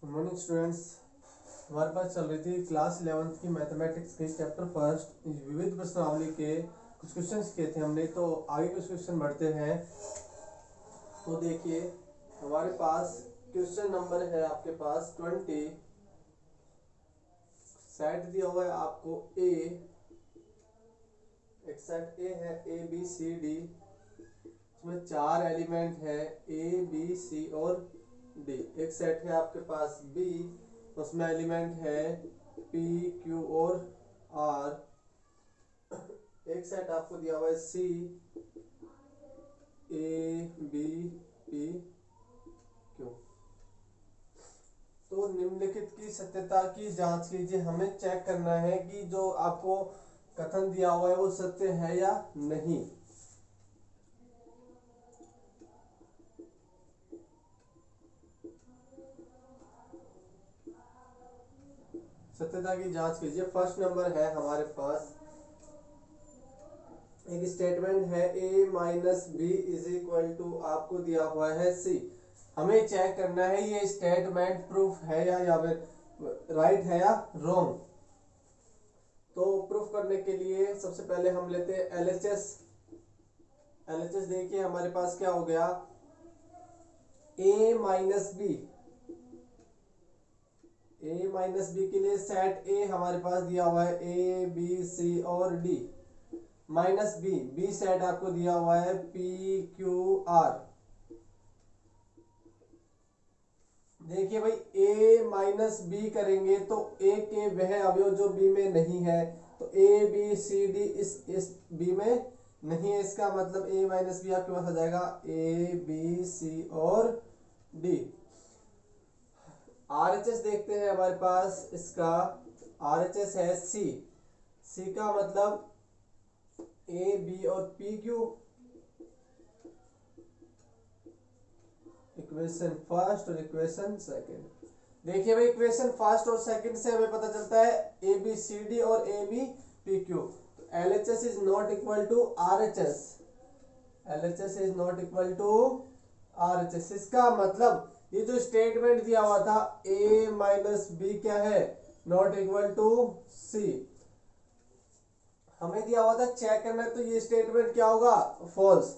Good morning students. हमारे पास चल रही थी क्लास 11th की मैथमेटिक्स के चैप्टर फर्स्ट विविध प्रश्नावली के कुछ क्वेश्चंस किए थे हमने। तो आगे कुछ क्वेश्चन बढ़ते हैं। तो देखिए हमारे पास क्वेश्चन नंबर है आपके पास 20। सेट दिया हुआ है आपको ए, एक सेट ए है ए बी सी डी, इसमें 4 एलिमेंट है ए बी सी और डी। एक सेट है आपके पास बी, उसमें एलिमेंट है पी क्यू और आर। एक सेट आपको दिया हुआ है सी, ए बी पी क्यू। तो निम्नलिखित की सत्यता की जांच कीजिए। हमें चेक करना है कि जो आपको कथन दिया हुआ है वो सत्य है या नहीं। सत्यता की जांच कीजिए। फर्स्ट नंबर है हमारे पास, एक स्टेटमेंट है A minus B is equal to आपको दिया हुआ है सी। हमें चेक करना है ये स्टेटमेंट प्रूफ है या फिर राइट है या रॉन्ग। तो प्रूफ करने के लिए सबसे पहले हम लेते हैं एलएचएस। एलएचएस देखिए हमारे पास क्या हो गया, ए माइनस बी। ए माइनस बी के लिए सेट ए हमारे पास दिया हुआ है ए बी सी और D, minus B, B set आपको दिया हुआ है पी क्यू आर। देखिए भाई ए माइनस बी करेंगे तो ए के वह अवयव जो बी में नहीं है, तो ए बी सी डी इस बी में नहीं है। इसका मतलब ए माइनस बी आपके पास आ जाएगा ए बी सी और डी। आरएचएस देखते हैं हमारे पास, इसका आरएचएस है सी। सी का मतलब ए बी और पी क्यू। इक्वेशन फर्स्ट और इक्वेशन सेकंड। देखिए भाई इक्वेशन फर्स्ट और सेकंड से हमें पता चलता है ए बी सी डी और ए बी पी क्यू। तो L H S is not equal to R H S. L H S is not equal to R H S. इसका मतलब ये जो स्टेटमेंट दिया हुआ था ए माइनस बी क्या है, नॉट इक्वल टू सी, हमें दिया हुआ था चेक करना है। तो ये स्टेटमेंट क्या होगा, फॉल्स।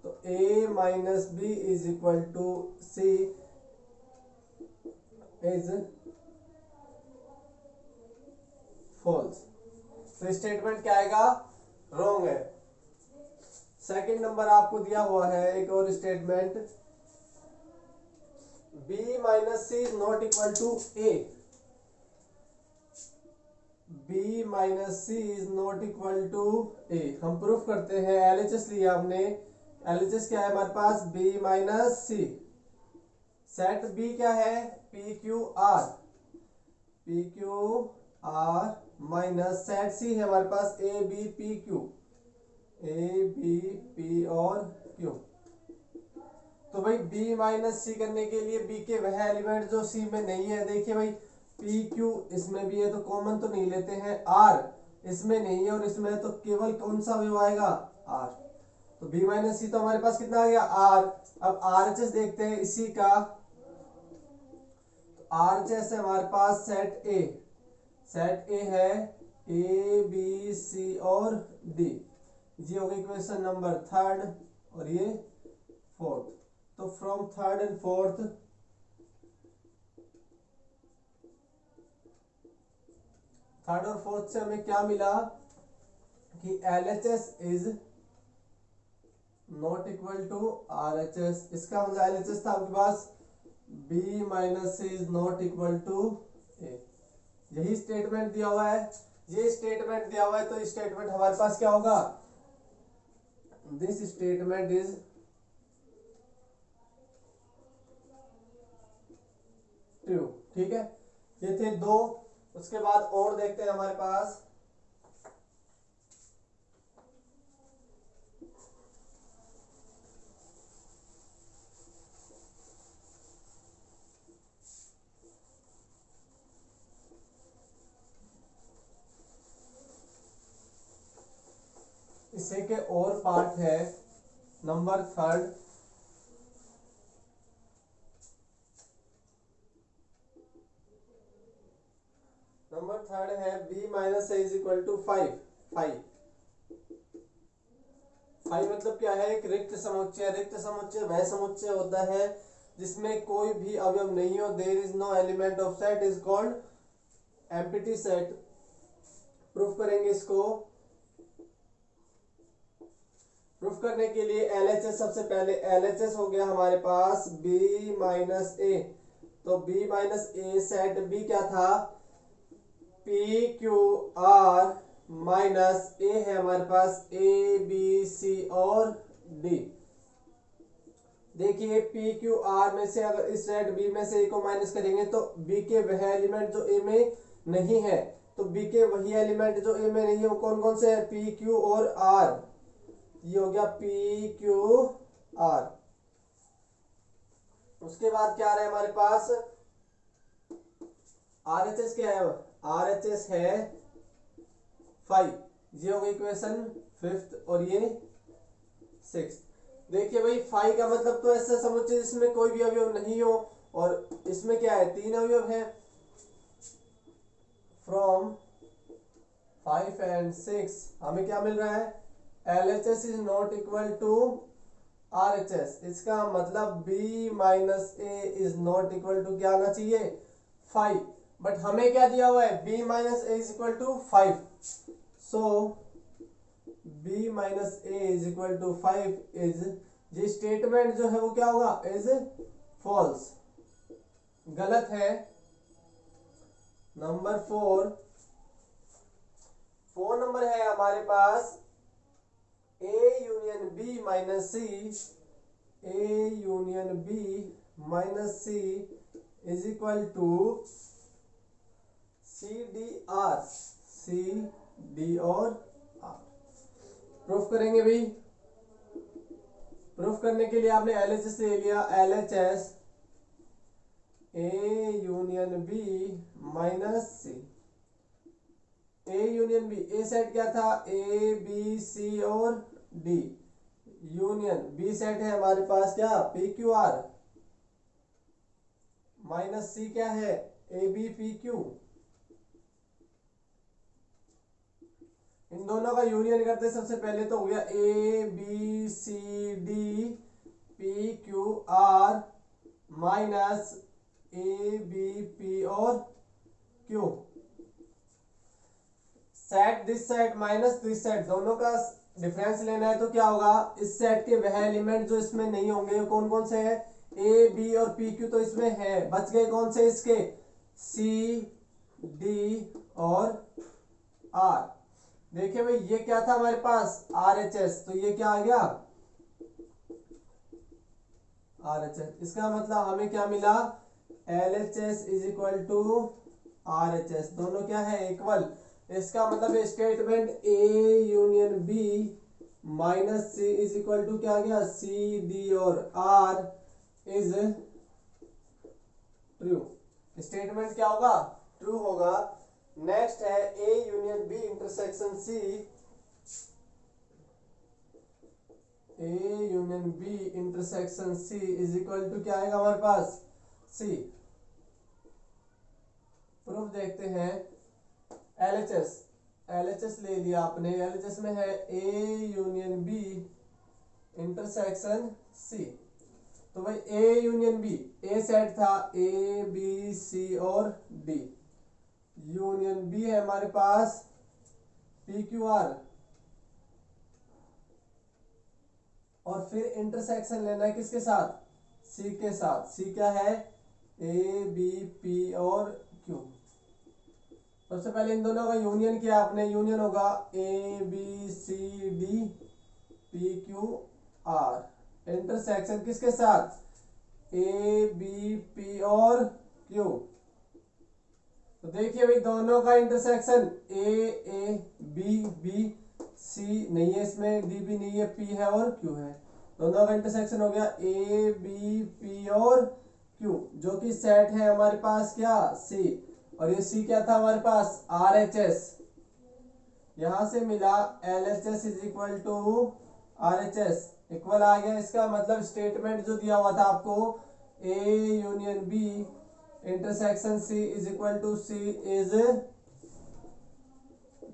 तो a minus B is equal to C is false. तो स्टेटमेंट क्या आएगा, रॉन्ग है। सेकंड नंबर आपको दिया हुआ है एक और statement, b minus C is not equal to a। b minus C is not equal to a। हम प्रूफ करते हैं। एलएचएस लिया हमने, एलएचएस क्या है हमारे पास, b minus C. Set b क्या है, P Q R. P Q R minus set C है हमारे पास A B P Q. A B P और क्यू। तो भाई b माइनस सी करने के लिए b के वह एलिमेंट जो c में नहीं है। देखिए भाई पी क्यू इसमें भी है तो कॉमन तो नहीं लेते हैं, r इसमें नहीं है और इसमें है तो केवल कौन सा व्यू आएगा, r। तो b माइनस सी तो हमारे पास कितना आ गया, r। अब RHS देखते हैं इसी का। तो RHS है हमारे पास सेट ए। सेट ए है ए बी सी और डी। ये हो गई इक्वेशन नंबर थर्ड और ये फोर्थ। तो from third and fourth, third और फोर्थ से हमें क्या मिला कि LHS is not equal to RHS। इसका मतलब LHS था आपके पास b minus C is not equal to a। यही स्टेटमेंट दिया हुआ है, ये स्टेटमेंट दिया हुआ है। तो स्टेटमेंट हमारे पास क्या होगा, दिस स्टेटमेंट इज ट्रू। ठीक है, ये थे दो। उसके बाद और देखते हैं हमारे पास, इसे के और पार्ट है नंबर थर्ड। नंबर थर्ड है b minus A is equal to 5। 5 मतलब क्या है? एक रिक्त समुच्चय। रिक्त समुच्चय वह समुच्चय होता है जिसमें कोई भी अवयव नहीं हो। There is no element of set is called empty set. Proof करेंगे इसको। प्रूफ करने के लिए LHS, सबसे पहले LHS हो गया हमारे पास b माइनस ए। तो b माइनस ए सेट b क्या था? पी क्यू आर माइनस ए है हमारे पास ए बी सी और डी। देखिए पी क्यू आर में से अगर इस सेट बी में से ए को माइनस करेंगे तो बी के वह एलिमेंट जो ए में नहीं है, तो बी के वही एलिमेंट जो ए में नहीं है वो कौन कौन से है? पी क्यू और आर। ये हो गया पी क्यू आर। उसके बाद क्या आ रहा है हमारे पास? RHS क्या है? RHS है 5। ये हो गई इक्वेशन 5th और ये 6th। देखिए भाई 5 का मतलब तो ऐसा समुच्चय जिसमें कोई भी अवयव नहीं हो, और इसमें क्या है? 3 अवयव है। फ्रॉम 5 and 6 हमें क्या मिल रहा है? LHS is not equal to RHS। इसका मतलब b minus A is not equal to क्या आना चाहिए? 5। बट हमें क्या दिया हुआ है? b minus A is equal to 5। So b minus A is equal to 5 is, ये स्टेटमेंट जो है वो क्या होगा? इज फॉल्स, गलत है। नंबर 4 नंबर है हमारे पास a union b minus C. a union b minus C is equal to C D R. C D और आर। प्रूफ करेंगे भाई। प्रूफ करने के लिए आपने LHS ले लिया। LHS a union b minus C. a union b, a set क्या था? a b c और d। यूनियन b सेट है हमारे पास क्या? p q r। Minus c क्या है? a b p q। इन दोनों का यूनियन करते सबसे पहले तो हो गया a b c d p q r minus a b p और q। Set this set minus this set, दोनों का डिफरेंस लेना है तो क्या होगा? इस सेट के वह एलिमेंट जो इसमें नहीं होंगे कौन कौन से हैं? ए बी और पी क्यू तो इसमें है। बच गए कौन से इसके? सी डी और आर। देखिए भाई ये क्या था हमारे पास? RHS। तो ये क्या आ गया? RHS। इसका मतलब हमें क्या मिला? LHS is equal to RHS। दोनों क्या है? इक्वल। इसका मतलब statement A union B minus C is equal to क्या आ गया? C D और R इज ट्रू। स्टेटमेंट क्या होगा? ट्रू होगा। नेक्स्ट है A union B intersection C। A union B intersection C is equal to क्या आएगा हमारे पास? C। प्रूफ देखते हैं। LHS ले लिया आपने। LHS में है A union B intersection C। तो भाई A union B, A set था A B C और D। यूनियन B है हमारे पास P Q R, और फिर इंटरसेक्शन लेना है किसके साथ? C के साथ। C क्या है? A B P और Q। सबसे पहले इन दोनों का यूनियन किया आपने। यूनियन होगा A B C D P Q R। Intersection किसके साथ? A B P और Q। तो देखिए भाई दोनों का intersection A B B C नहीं है इसमें, D भी नहीं है, P है और Q है। दोनों का इंटरसेक्शन हो गया A B P और Q, जो कि सेट है हमारे पास क्या? C। और ये C क्या था हमारे पास? RHS। यहां से मिला LHS is equal to RHS। Equal आ गया। इसका मतलब स्टेटमेंट जो दिया हुआ था आपको A union B intersection C is equal to C is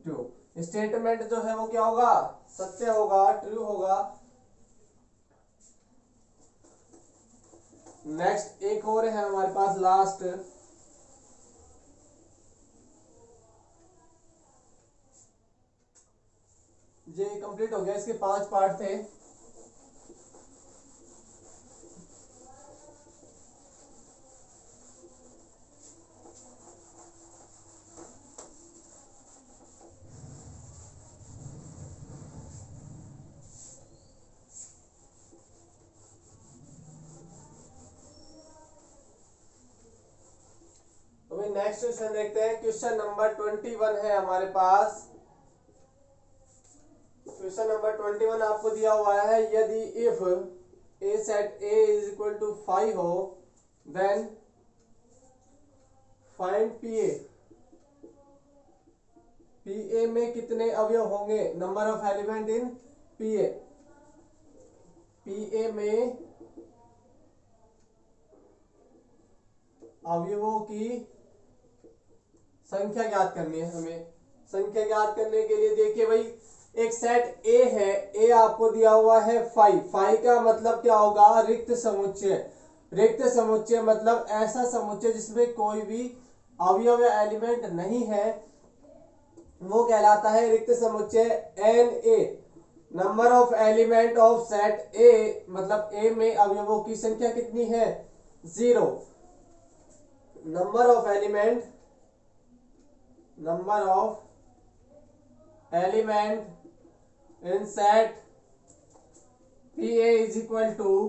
true. Statement जो है वो क्या होगा, सत्य होगा, ट्रू होगा। नेक्स्ट एक और है हमारे पास लास्ट, ये कंप्लीट हो गया, इसके 5 पार्ट थे। तो भाई नेक्स्ट क्वेश्चन देखते हैं। क्वेश्चन नंबर 21 है हमारे पास। क्वेश्चन नंबर 21 आपको दिया हुआ है, यदि if A set A is equal to 5 हो, then find P A. P A में कितने अवयव होंगे, number of element in P A. P A में अवयवों की संख्या ज्ञात करनी है हमें। संख्या ज्ञात करने के लिए देखिए भाई, एक सेट ए है, ए आपको दिया हुआ है 5। 5 का मतलब क्या होगा, रिक्त समुच्चय। रिक्त समुच्चय मतलब ऐसा समुच्चय जिसमें कोई भी अवयव या एलिमेंट नहीं है, वो कहलाता है रिक्त समुच्चय। N A, number of element of set A, मतलब ए में अवयवों की संख्या कितनी है, 0। Number of element in set P A is equal to,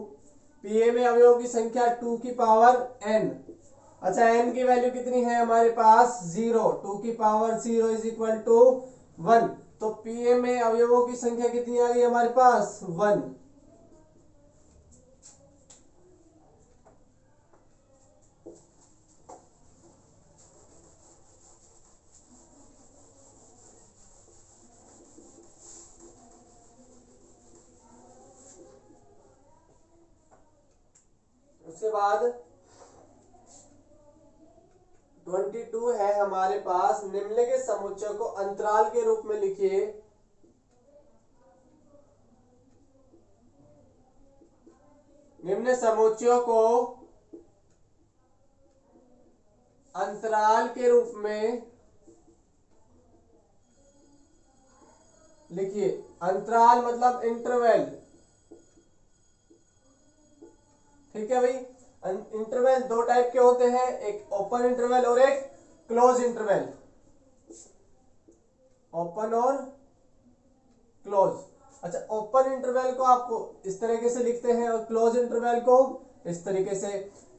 P A में अवयवों की संख्या 2 की पावर n। अच्छा, n की वैल्यू कितनी है हमारे पास, 0। 2 की पावर 0 इज इक्वल टू 1। तो पी ए में अवयवों की संख्या कितनी आ गई हमारे पास, 1। उसके बाद 22 है हमारे पास, निम्नलिखित समुच्चय को अंतराल के रूप में लिखिए। निम्न समुच्चयों को अंतराल के रूप में लिखिए। अंतराल मतलब इंटरवल, ठीक है भाई। इंटरवल 2 टाइप के होते हैं, एक ओपन इंटरवल और एक क्लोज इंटरवल। ओपन और क्लोज। अच्छा, ओपन इंटरवल को आपको इस तरीके से लिखते हैं और क्लोज इंटरवल को इस तरीके से।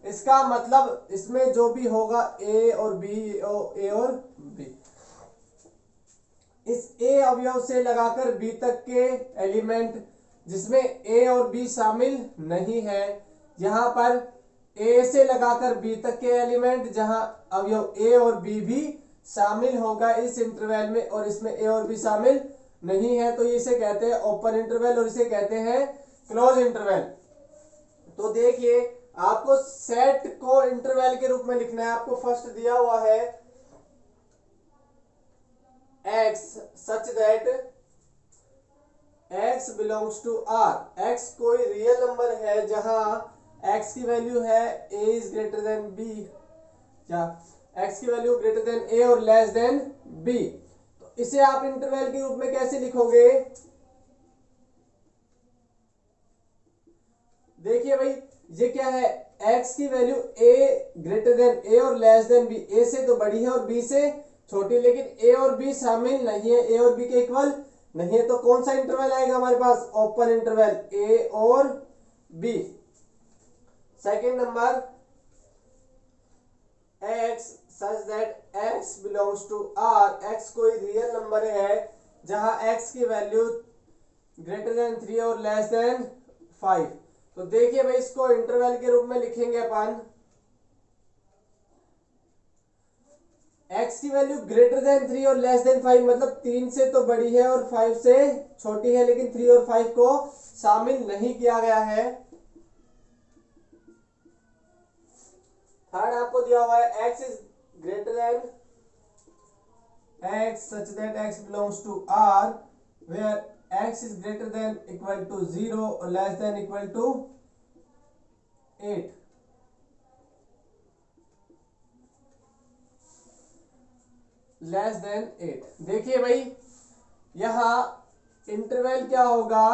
इसका मतलब इसमें जो भी होगा ए और बी, ए और बी, इस ए अवयव से लगाकर बी तक के एलिमेंट जिसमें ए और बी शामिल नहीं है, यहां पर ए से लगाकर बी तक के एलिमेंट जहां अवयव ए और बी भी शामिल होगा इस इंटरवल में, और इसमें ए और बी शामिल नहीं है, तो इसे कहते हैं ओपन इंटरवल और इसे कहते हैं क्लोज इंटरवल। तो देखिए, आपको सेट को इंटरवल के रूप में लिखना है। आपको फर्स्ट दिया हुआ है x such that x belongs to R। x कोई रियल नंबर है जहां x की वैल्यू है a is greater than b, क्या x की वैल्यू ग्रेटर देन a और लेस देन b। तो इसे आप इंटरवल के रूप में कैसे लिखोगे, देखिए भाई, ये क्या है, x की value a greater than a और लेस देन b। a से तो बड़ी है और b से छोटी, लेकिन a और b शामिल नहीं है, a और b के इक्वल नहीं है। तो कौन सा इंटरवल आएगा हमारे पास, ओपन इंटरवल, a और b। Second number, x such that x belongs to R। x कोई रियल नंबर है जहां x की वैल्यू ग्रेटर देन 3 और लेस देन 5। तो देखिए भाई, इसको इंटरवल के रूप में लिखेंगे अपन। x की वैल्यू ग्रेटर देन 3 और लेस देन 5 मतलब 3 से तो बड़ी है और 5 से छोटी है, लेकिन 3 और 5 को शामिल नहीं किया गया है। थर्ड आपको दिया हुआ है x is greater than x such that x belongs to R where x is greater than equal to 0 or less than equal to 8। Less than 8। देखिए भाई यहां इंटरवल क्या होगा,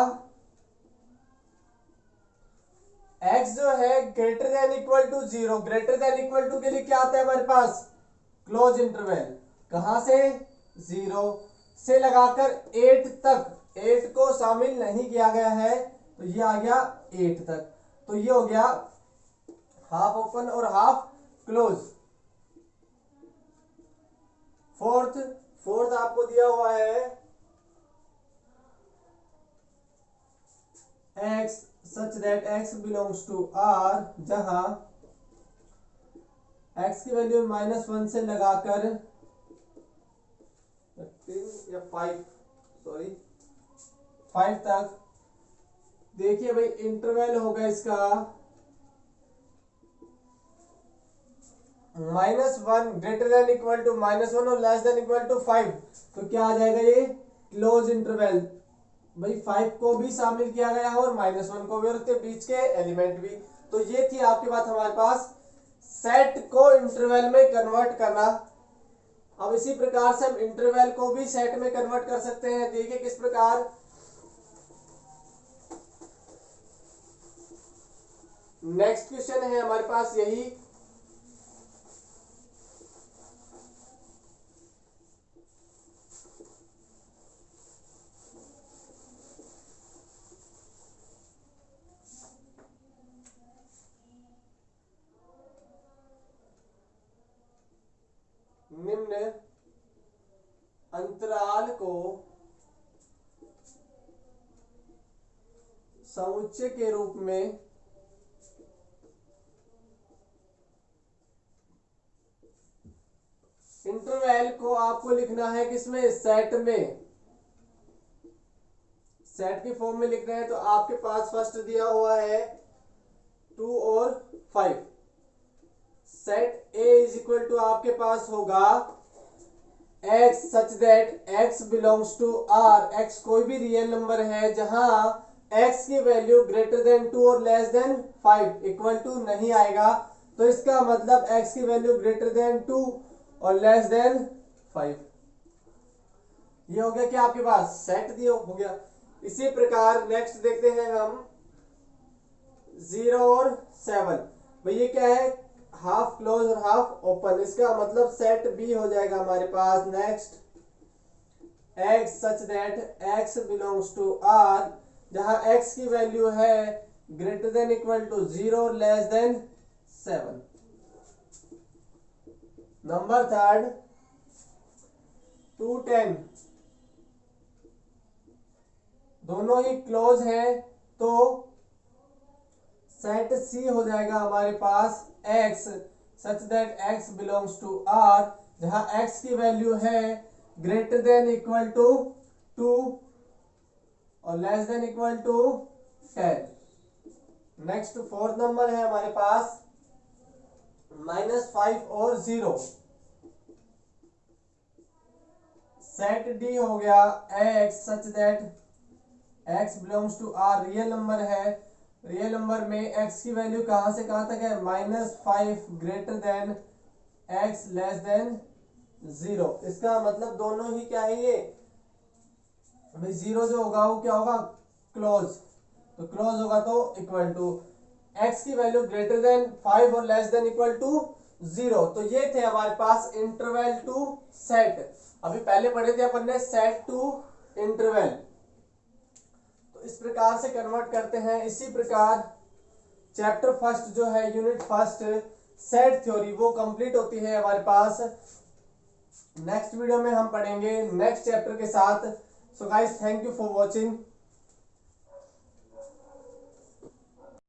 x जो है greater than equal to 0, greater than equal to के लिए क्या आता है हमारे पास क्लोज इंटरवल, कहां से 0 से लगाकर 8 तक, 8 को शामिल नहीं किया गया है तो ये आ गया 8 तक, तो ये हो गया हाफ ओपन और हाफ क्लोज। फोर्थ आपको दिया हुआ है x such that x belongs to R जहां x की वैल्यू -1 से लगाकर 5 तक। देखिए भाई इंटरवल होगा इसका -1 ग्रेटर देन इक्वल टू -1 और लेस देन इक्वल टू 5, तो क्या आ जाएगा ये क्लोज इंटरवल। भाई 5 को भी शामिल किया गया है और -1 को भी और उसके बीच के एलिमेंट भी। तो ये थी आपके पास हमारे पास सेट को इंटरवल में कन्वर्ट करना। अब इसी प्रकार से हम इंटरवल को भी सेट में कन्वर्ट कर सकते हैं। देखिए किस प्रकार, नेक्स्ट क्वेश्चन है हमारे पास यही, निम्न अंतराल को समुच्चय के रूप में इंटरवल को आपको लिखना है किसमें, सेट में, सेट के फॉर्म में लिखना है। तो आपके पास फर्स्ट दिया हुआ है 2 और 5। Set A is equal to आपके पास होगा x such that x belongs to R, x कोई भी रियल नंबर है जहां x की वैल्यू ग्रेटर देन 2 और लेस देन 5, इक्वल टू नहीं आएगा। तो इसका मतलब x की वैल्यू ग्रेटर देन 2 और लेस देन 5। ये हो गया क्या आपके पास सेट दिया हो गया। इसी प्रकार नेक्स्ट देखते हैं हम 0 और 7। भाई ये क्या है, हाफ क्लोज और हाफ ओपन, इसका मतलब सेट बी हो जाएगा हमारे पास। Next x such that x belongs to R जहां x की वैल्यू है ग्रेटर देन इक्वल टू 0 और लेस देन 7। नंबर थर्ड 2, 10 दोनों ही क्लोज हैं, तो सेट सी हो जाएगा हमारे पास x such that x belongs to R जहां x की वैल्यू है ग्रेटर देन इक्वल टू 2 और less than equal to 10। Next fourth number है हमारे पास -5 और 0। सेट डी हो गया x such that x belongs to R real number है, रियल नंबर में x की वैल्यू कहां से कहां तक है, -5 greater than x less than 0। इसका मतलब दोनों ही क्या है ये भाई 0 जो होगा वो क्या होगा क्लोज, तो क्लोज होगा तो इक्वल टू x की वैल्यू ग्रेटर देन 5 और लेस देन इक्वल टू 0। तो ये थे हमारे पास इंटरवल टू सेट। अभी पहले पढ़े थे अपन ने सेट टू इंटरवल, तो इस प्रकार से कन्वर्ट करते हैं। इसी प्रकार चैप्टर फर्स्ट जो है यूनिट फर्स्ट सेट थ्योरी वो कंप्लीट होती है हमारे पास। नेक्स्ट वीडियो में हम पढ़ेंगे नेक्स्ट चैप्टर के साथ। So guys thank you for watching.